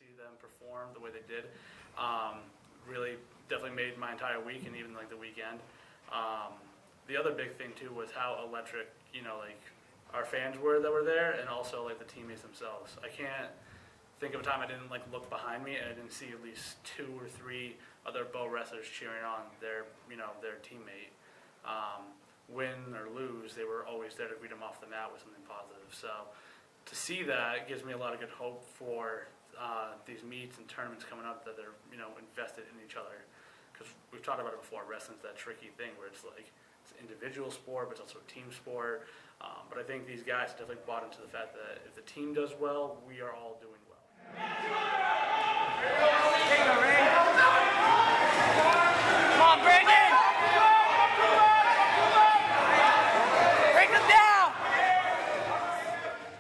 see them perform the way they did. Really definitely made my entire week and even like the weekend. The other big thing too was how electric, like our fans were that were there, and also like the teammates themselves. I can't think of a time I didn't like look behind me and I didn't see at least 2 or 3 other bow wrestlers cheering on their teammate. Win or lose, they were always there to greet them off the mat with something positive. So to see that gives me a lot of good hope for these meets and tournaments coming up, that they're invested in each other. Because we've talked about it before, wrestling's that tricky thing where it's like it's an individual sport, but it's also a team sport. But I think these guys definitely bought into the fact that if the team does well, we are all doing well. Come on, Brandon! Break them down!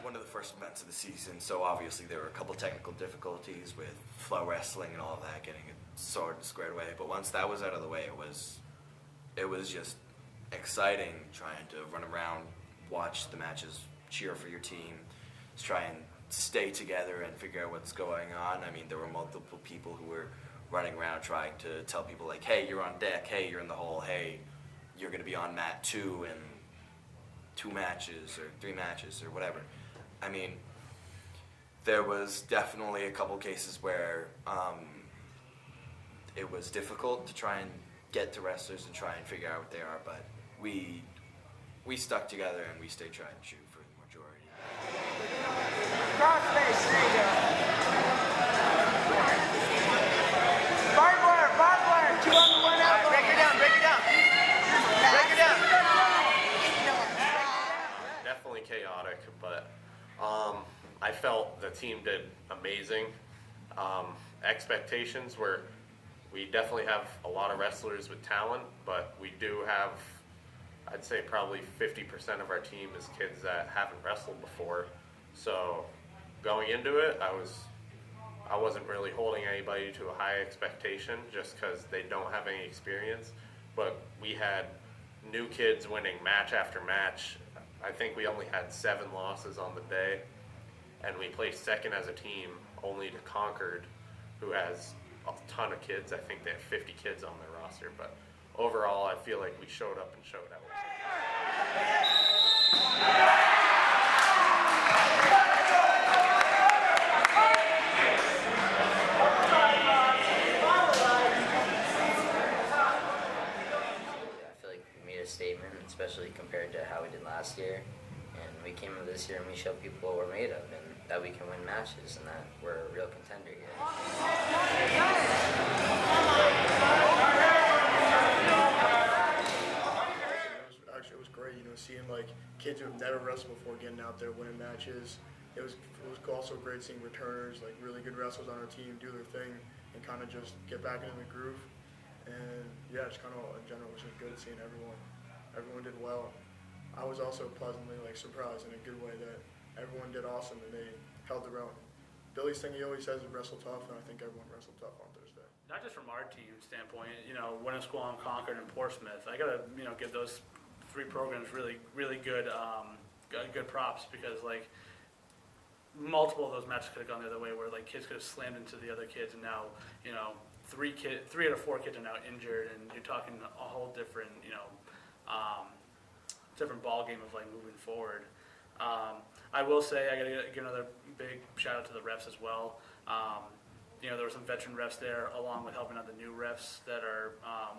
One of the first events of the season, so obviously there were a couple technical difficulties with flow wrestling and all of that, getting it squared away. But once that was out of the way, it was just exciting trying to run around, watch the matches, cheer for your team, just try and stay together and figure out what's going on. I mean, there were multiple people who were running around trying to tell people like, hey, you're on deck, hey, you're in the hole, hey, you're going to be on mat 2 in 2 matches or 3 matches or whatever. I mean, there was definitely a couple cases where it was difficult to try and get to wrestlers and try and figure out what they are, but we stuck together and we stayed trying to shoot for the majority. Cross face, there you go. Barbed wire, 2 on the 1 out. Break her down. Definitely chaotic, but I felt the team did amazing. Expectations were, we definitely have a lot of wrestlers with talent, but we do have, I'd say probably 50% of our team is kids that haven't wrestled before. So going into it, I wasn't really holding anybody to a high expectation just because they don't have any experience. But we had new kids winning match after match. I think we only had 7 losses on the day, and we placed second as a team only to Concord, who has a ton of kids. I think they have 50 kids on their roster, but overall I feel like we showed up and showed out. Statement, especially compared to how we did last year, and we came in this year and we showed people what we're made of and that we can win matches and that we're a real contender here. It was great, seeing like kids who have never wrestled before getting out there winning matches. It was also great seeing returners, like really good wrestlers on our team, do their thing and kind of just get back into the groove. And yeah, just kind of in general, it was just good seeing everyone. Everyone did well. I was also pleasantly surprised in a good way that everyone did awesome and they held their own. Billy's thing he always says is wrestle tough, and I think everyone wrestled tough on Thursday. Not just from our team standpoint, Winnisquam, Concord, and Portsmouth. I gotta give those 3 programs really good good props, because multiple of those matches could have gone the other way, where kids could have slammed into the other kids, and now 3 out of 4 kids are now injured, and you're talking a whole different different ball game of moving forward. I will say I gotta give another big shout out to the refs as well. There were some veteran refs there, along with helping out the new refs that are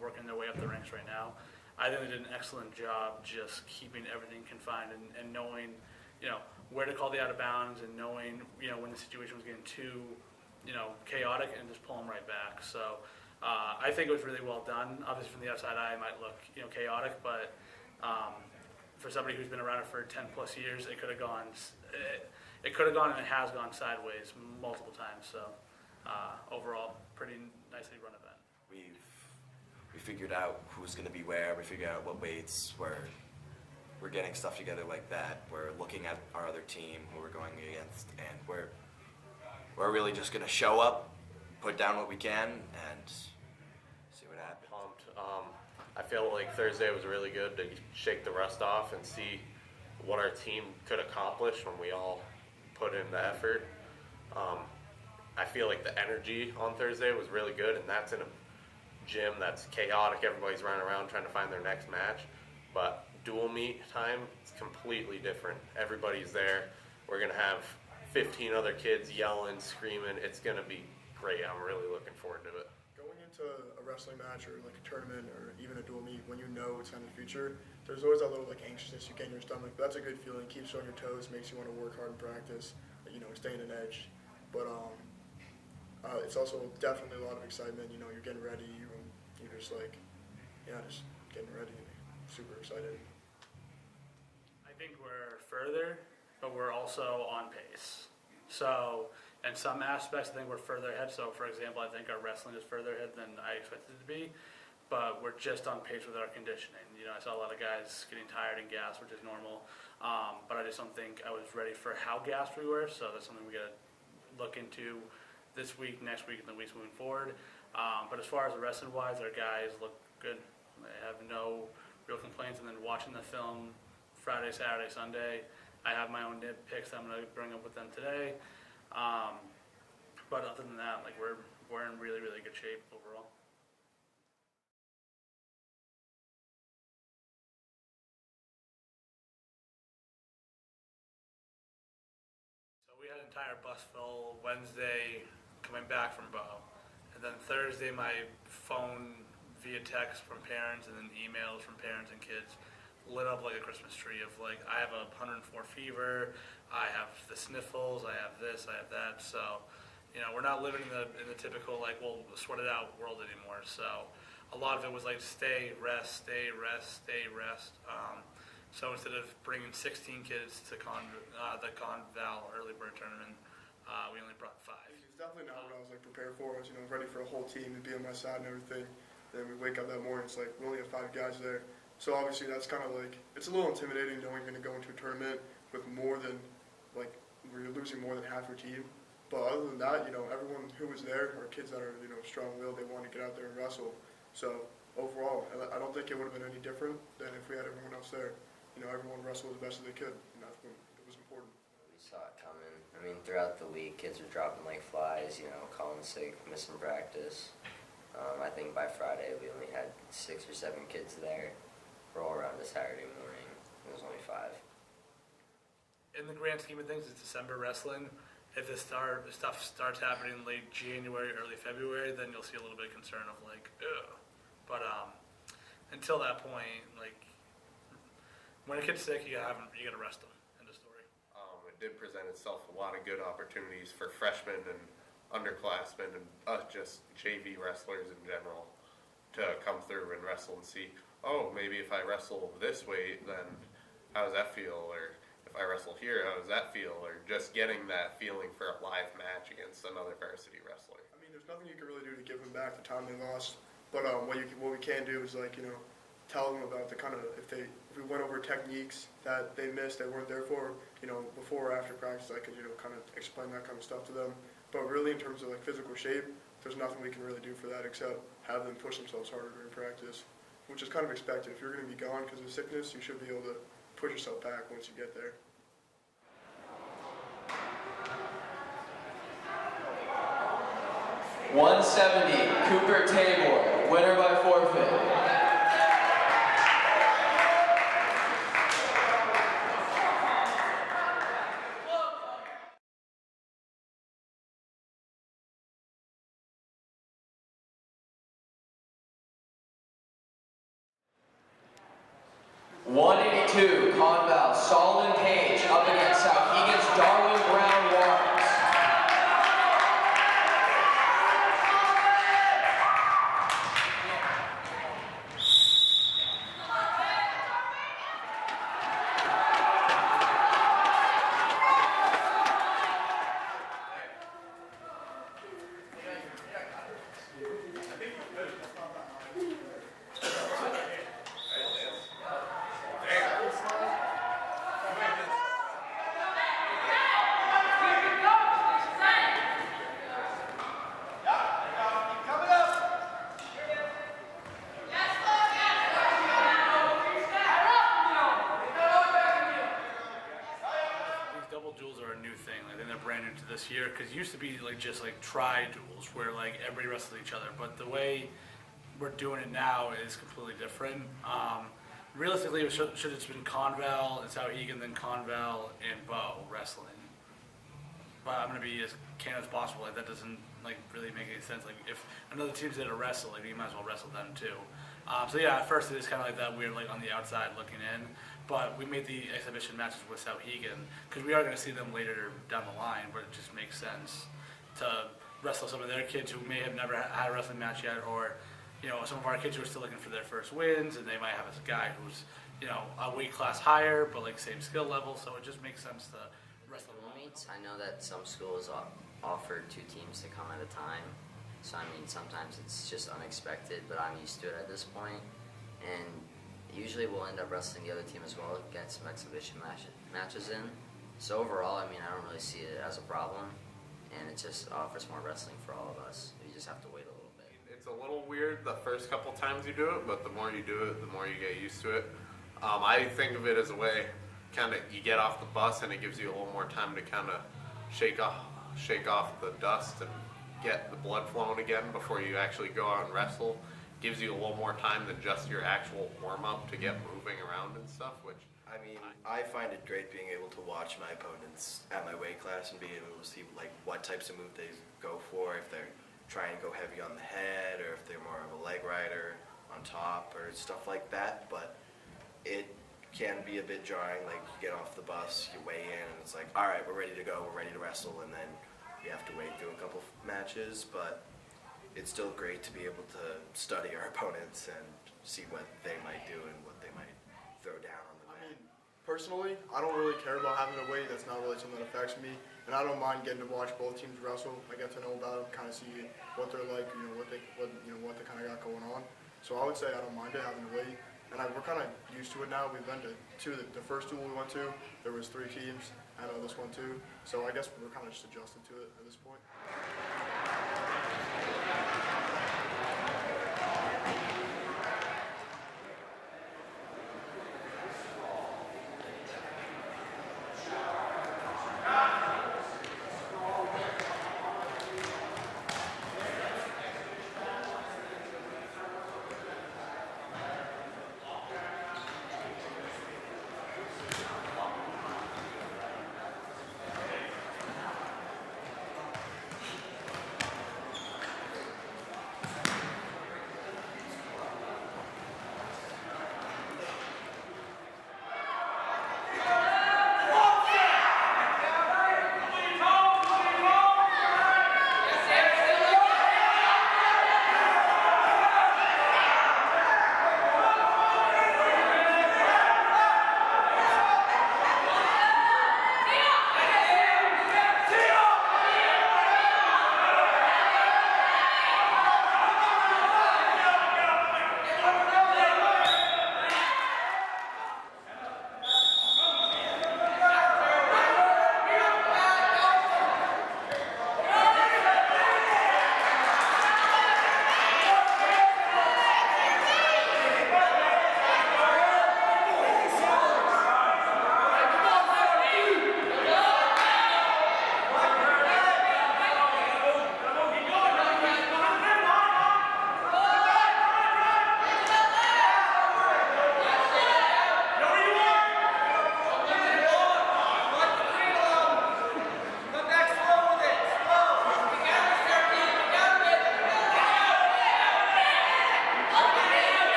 working their way up the ranks right now. I think they did an excellent job just keeping everything confined and knowing where to call the out of bounds, and knowing when the situation was getting too chaotic, and just pull them right back. So I think it was really well done. Obviously from the outside eye it might look chaotic, but for somebody who's been around it for 10 plus years, it could have gone and it has gone sideways multiple times. So overall, pretty nicely run event. We figured out who's going to be where. We figured out what weights. We're getting stuff together like that. We're looking at our other team who we're going against, and we're really just going to show up, put down what we can, and see what happens. Pumped. I feel like Thursday was really good to shake the rust off and see what our team could accomplish when we all put in the effort. I feel like the energy on Thursday was really good, and that's in a gym that's chaotic. Everybody's running around trying to find their next match. But dual meet time, it's completely different. Everybody's there. We're going to have 15 other kids yelling, screaming. It's going to be great. I'm really looking forward to it. Going into a wrestling match or like a tournament or even a dual meet, when you know it's in the future, there's always that little like anxiousness you get in your stomach. But that's a good feeling. Keeps you on your toes, makes you want to work hard in practice, staying an edge. But it's also definitely a lot of excitement. You're getting ready. You're just like, just getting ready. Super excited. I think we're further, but we're also on pace. So, in some aspects, I think we're further ahead. So, for example, I think our wrestling is further ahead than I expected it to be, but we're just on pace with our conditioning. I saw a lot of guys getting tired and gassed, which is normal, but I just don't think I was ready for how gassed we were. So that's something we got to look into this week, next week, and the weeks moving forward. But as far as the wrestling-wise, our guys look good. They have no real complaints. And then watching the film Friday, Saturday, Sunday, I have my own nitpicks that I'm going to bring up with them today. But other than that, we're in really, really good shape overall. So we had an entire bus full Wednesday coming back from Bo. And then Thursday, my phone via text from parents and then emails from parents and kids lit up like a Christmas tree of I have a 104 fever, I have the sniffles, I have this, I have that. So, we're not living in the typical we'll sweat it out world anymore. So a lot of it was stay, rest, stay, rest, stay, rest. So instead of bringing 16 kids to the ConVal early bird tournament, we only brought 5. It's definitely not what I was prepared for. I was ready for a whole team to be on my side and everything. Then we wake up that morning, it's we only have 5 guys there. So obviously that's kind of it's a little intimidating knowing you're going to go into a tournament with more than where you're losing more than half your team. But other than that, everyone who was there are kids that are strong-willed. They want to get out there and wrestle. So overall, I don't think it would have been any different than if we had everyone else there. Everyone wrestled as best as they could, and that's when it was important. We saw it coming. I mean, throughout the week, kids were dropping like flies, calling sick, missing practice. I think by Friday, we only had 6 or 7 kids there. Roll around to Saturday morning. It was only 5. In the grand scheme of things, it's December wrestling. If this stuff starts happening late January, early February, then you'll see a little bit of concern of ugh. But until that point, when a kid's sick, you gotta rest them. End of story. It did present itself a lot of good opportunities for freshmen and underclassmen and just JV wrestlers in general to come through and wrestle and see, maybe if I wrestle this weight, then how does that feel? Or if I wrestle here, how does that feel? Or just getting that feeling for a live match against another varsity wrestler. I mean, there's nothing you can really do to give them back the time they lost. But what we can do is tell them about the kind of if we went over techniques that they missed, they weren't there for, before or after practice, I could kind of explain that kind of stuff to them. But really, in terms of physical shape, there's nothing we can really do for that except have them push themselves harder during practice, which is kind of expected. If you're going to be gone because of sickness, you should be able to push yourself back once you get there. $170, Cooper Tabor, winner by forfeit. $182, ConVal, Solomon Page up against Souhegan's Darwin Brown Warrens. this year because it used to be like just like tri-duels where like everybody wrestled each other, but the way we're doing it now is completely different. Realistically, it should have just been ConVal and Souhegan, then ConVal and Bo wrestling. But I'm gonna be as candid as possible. Like that doesn't like really make any sense. Like if another team's there to wrestle, like you might as well wrestle them too. So yeah, at first it is kind of like that weird, like on the outside looking in. But we made the exhibition matches with Souhegan because we are going to see them later down the line. Where it just makes sense to wrestle some of their kids who may have never had a wrestling match yet, or you know, some of our kids who are still looking for their first wins, and they might have a guy who's you know a weight class higher, but like same skill level. So it just makes sense to wrestle them all. Meets, I know that some schools offer 2 teams to come at a time. So I mean, sometimes it's just unexpected, but I'm used to it at this point. And usually we'll end up wrestling the other team as well, get some exhibition matches in. So overall, I mean, I don't really see it as a problem, and it just offers more wrestling for all of us. We just have to wait a little bit. It's a little weird the first couple times you do it, but the more you do it, the more you get used to it. I think of it as a way, kind of, you get off the bus and it gives you a little more time to kind of shake off the dust and get the blood flowing again before you actually go out and wrestle. Gives you a little more time than just your actual warm-up to get moving around and stuff, which I mean, I find it great being able to watch my opponents at my weight class and be able to see like what types of move they go for, if they're trying to go heavy on the head or if they're more of a leg rider on top or stuff like that. But it can be a bit jarring, like you get off the bus, you weigh in, and it's like, all right, we're ready to go, we're ready to wrestle, and then we have to wait through a couple matches. But it's still great to be able to study our opponents and see what they might do and what they might throw down on the I mat. mean, personally, I don't really care about having to wait. That's not really something that affects me. And I don't mind getting to watch both teams wrestle. I get to know about them, kind of see what they're like, what they kind of got going on. So I would say I don't mind it having to wait. And we're kind of used to it now. We've been to 2. The first duel we went to, there was 3 teams. I know this one too. So I guess we're kind of just adjusted to it at this point.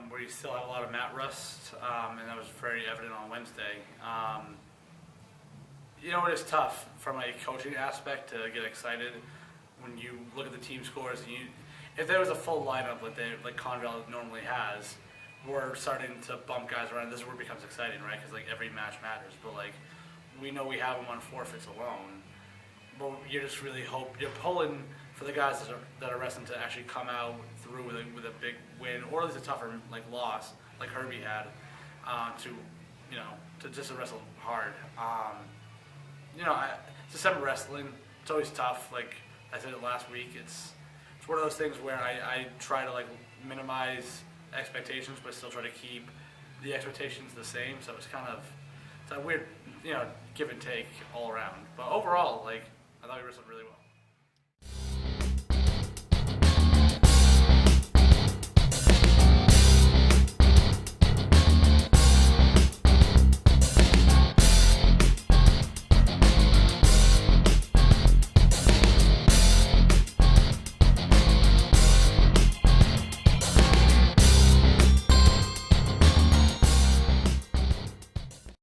where you still have a lot of mat rust, and that was very evident on Wednesday. You know, it is tough from a coaching aspect to get excited when you look at the team scores. And if there was a full lineup like ConVal normally has, we're starting to bump guys around. This is where it becomes exciting, right? Because like every match matters. But like we know we have them on forfeits alone. But you're just really you're pulling for the guys that are wrestling to actually come out through with a big win, or at least a tougher like loss, like Herbie had, to just to wrestle hard. December wrestling, it's always tough. Like I said it last week, it's one of those things where I try to like minimize expectations, but still try to keep the expectations the same. So it's a weird, give and take all around. But overall, like I thought we wrestled really well.